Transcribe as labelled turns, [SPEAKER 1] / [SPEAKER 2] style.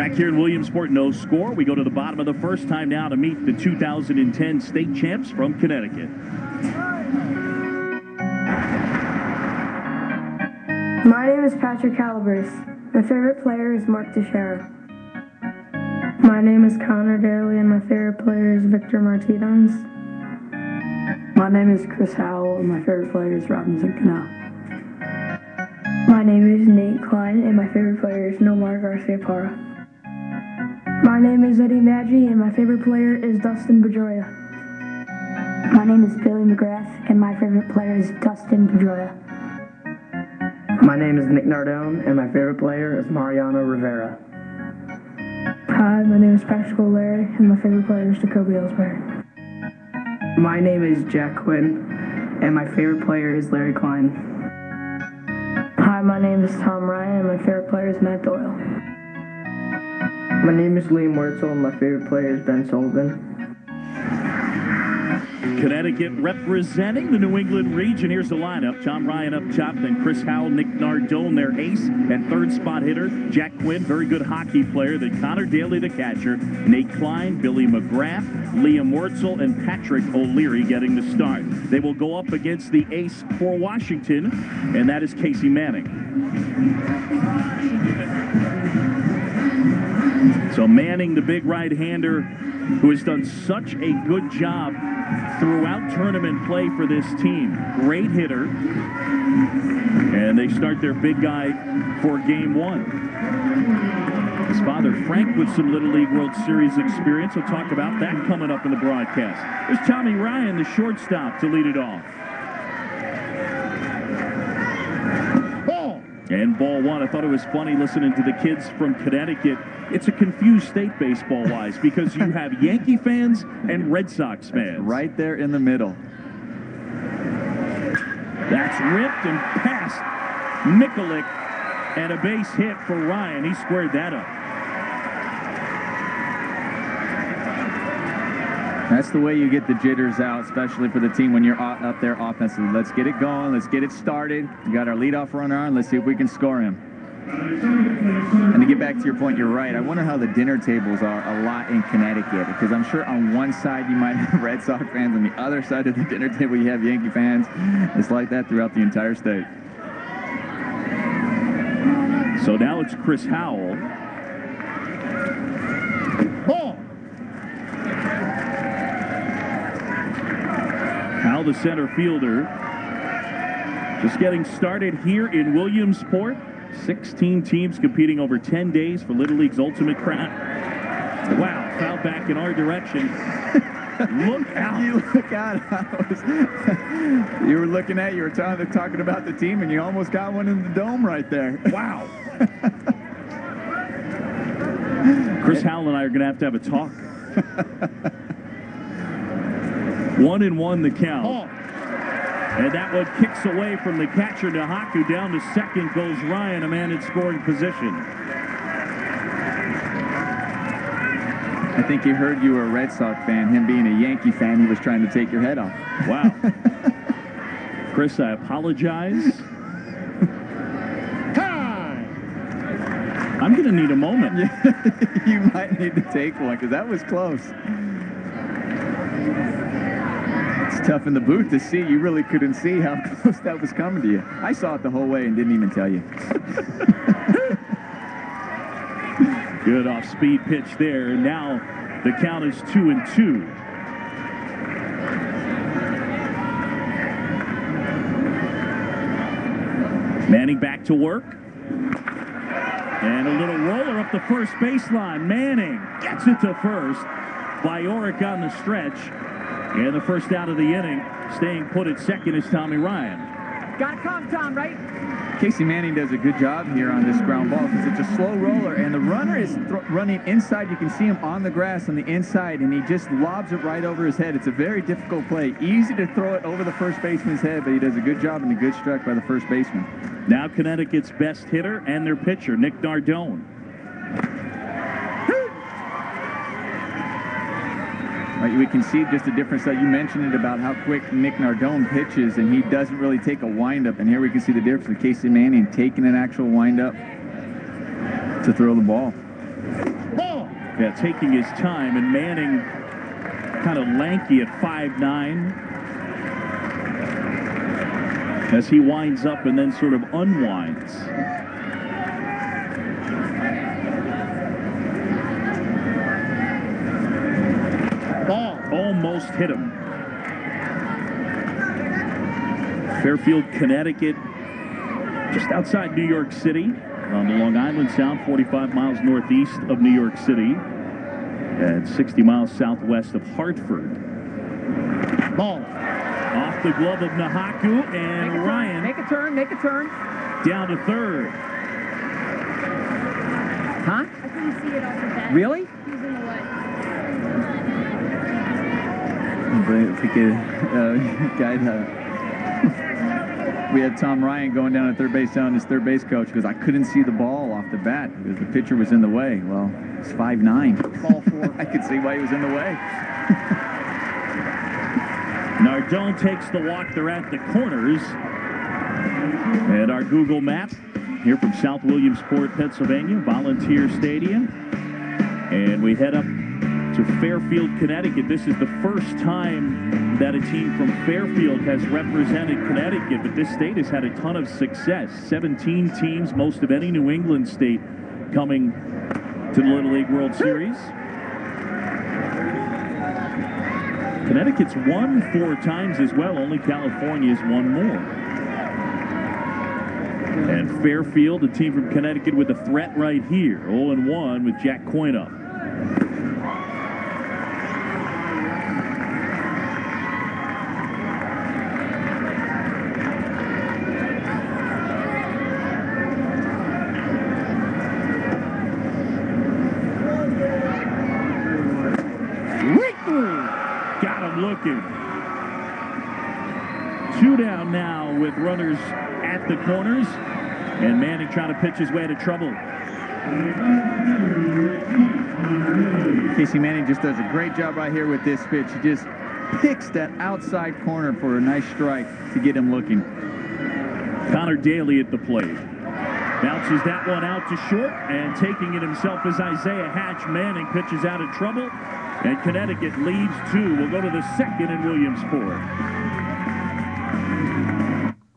[SPEAKER 1] Back here in Williamsport, no score. We go to the bottom of the first time now to meet the 2010 state champs from Connecticut.
[SPEAKER 2] My name is Patrick Calibers. My favorite player is Mark Teixeira. My name is Connor Daly, and my favorite player is Victor Martinez.
[SPEAKER 3] My name is Chris Howell, and my favorite player is Robinson Cano.
[SPEAKER 2] My name is Nate Klein, and my favorite player is Nomar Garcia-Parra. My name is Eddie Maggi, and my favorite player is Dustin Pedroia.
[SPEAKER 4] My name is Billy McGrath, and my favorite player is Dustin Pedroia.
[SPEAKER 3] My name is Nick Nardone, and my favorite player is Mariano Rivera.
[SPEAKER 2] Hi, my name is Patrick O'Leary, and my favorite player is Jacoby Ellsbury.
[SPEAKER 3] My name is Jack Quinn, and my favorite player is Larry Klein.
[SPEAKER 2] Hi, my name is Tom Ryan, and my favorite player is Matt Doyle.
[SPEAKER 3] My name is Liam Wurzel, and my favorite player is Ben Sullivan.
[SPEAKER 1] Connecticut representing the New England region. Here's the lineup. Tom Ryan up top, then Chris Howell, Nick Nardone, their ace and third spot hitter. Jack Quinn, very good hockey player. Then Connor Daly, the catcher. Nate Klein, Billy McGrath, Liam Wurzel, and Patrick O'Leary getting the start. They will go up against the ace for Washington, and that is Casey Manning. So Manning, the big right-hander, who has done such a good job throughout tournament play for this team. Great hitter. And they start their big guy for game one. His father, Frank, with some Little League World Series experience. We'll talk about that coming up in the broadcast. There's Tommy Ryan, the shortstop, to lead it off. And ball one. I thought it was funny listening to the kids from Connecticut. It's a confused state baseball-wise because you have Yankee fans and Red Sox fans.
[SPEAKER 5] Right there in the middle.
[SPEAKER 1] That's ripped and past Mikulik, and a base hit for Ryan. He squared that up.
[SPEAKER 5] That's the way you get the jitters out, especially for the team when you're up there offensively. Let's get it going. Let's get it started. We got our leadoff runner on. Let's see if we can score him. And to get back to your point, you're right. I wonder how the dinner tables are a lot in Connecticut, because I'm sure on one side you might have Red Sox fans, on the other side of the dinner table you have Yankee fans. It's like that throughout the entire state.
[SPEAKER 1] So now it's Chris Howell. Ball. Howell, the center fielder, just getting started here in Williamsport. 16 teams competing over 10 days for Little League's Ultimate Crown. Wow, foul back in our direction. Look out.
[SPEAKER 5] You look out. You were looking at, you were talking about the team, and you almost got one in the dome right there.
[SPEAKER 1] Wow. Chris Howell and I are going to have a talk. 1-1 the count. And that one kicks away from the catcher, Nahaku. Down to second goes Ryan, a man in scoring position.
[SPEAKER 5] I think he heard you were a Red Sox fan. Him being a Yankee fan, he was trying to take your head off.
[SPEAKER 1] Wow. Chris, I apologize. I'm going to need a moment.
[SPEAKER 5] You might need to take one, because that was close. It's tough in the booth to see. You really couldn't see how close that was coming to you. I saw it the whole way and didn't even tell you.
[SPEAKER 1] Good off-speed pitch there. And now the count is 2-2. Manning back to work. And a little roller up the first baseline. Manning gets it to first. Byork on the stretch. And the first out of the inning, staying put at second, is Tommy Ryan.
[SPEAKER 6] Got to come, Tom, right?
[SPEAKER 5] Casey Manning does a good job here on this ground ball because it's a slow roller, and the runner is running inside. You can see him on the grass on the inside, and he just lobs it right over his head. It's a very difficult play. Easy to throw it over the first baseman's head, but he does a good job and a good strike by the first baseman.
[SPEAKER 1] Now Connecticut's best hitter and their pitcher, Nick Nardone.
[SPEAKER 5] Right, we can see just a difference that you mentioned it about how quick Nick Nardone pitches, and he doesn't really take a windup. And here we can see the difference with Casey Manning taking an actual windup to throw the ball.
[SPEAKER 1] Yeah, taking his time, and Manning kind of lanky at 5'9", as he winds up and then sort of unwinds. Ball almost hit him. Fairfield, Connecticut, just outside New York City, on the Long Island Sound, 45 miles northeast of New York City, and 60 miles southwest of Hartford. Ball off the glove of Nahaku, and Ryan.
[SPEAKER 6] Make a turn, make a turn.
[SPEAKER 1] Down to third.
[SPEAKER 6] Huh?
[SPEAKER 7] I couldn't see it off the bat.
[SPEAKER 6] Really?
[SPEAKER 7] He was in the way.
[SPEAKER 5] If we could guide we had Tom Ryan going down at third base, telling his third base coach, because I couldn't see the ball off the bat because the pitcher was in the way. Well, it's 5'9".
[SPEAKER 6] Ball 4.
[SPEAKER 5] I could see why he was in the way.
[SPEAKER 1] Nardone takes the walk. They're at the corners. And our Google map here from South Williamsport, Pennsylvania, Volunteer Stadium. And we head up to Fairfield, Connecticut. This is the first time that a team from Fairfield has represented Connecticut, but this state has had a ton of success. 17 teams, most of any New England state, coming to the Little League World Series. Connecticut's won 4 times as well. Only California's won more. And Fairfield, a team from Connecticut, with a threat right here. 0-1 with Jack Coyne up. Got him looking. 2 down now with runners at the corners, and Manning trying to pitch his way to trouble.
[SPEAKER 5] Casey Manning just does a great job right here with this pitch. He just picks that outside corner for a nice strike to get him looking.
[SPEAKER 1] Connor Daly at the plate. Bounces that one out to short, and taking it himself is Isaiah Hatch. Manning pitches out of trouble, and Connecticut leads 2. We'll go to the second in Williamsport.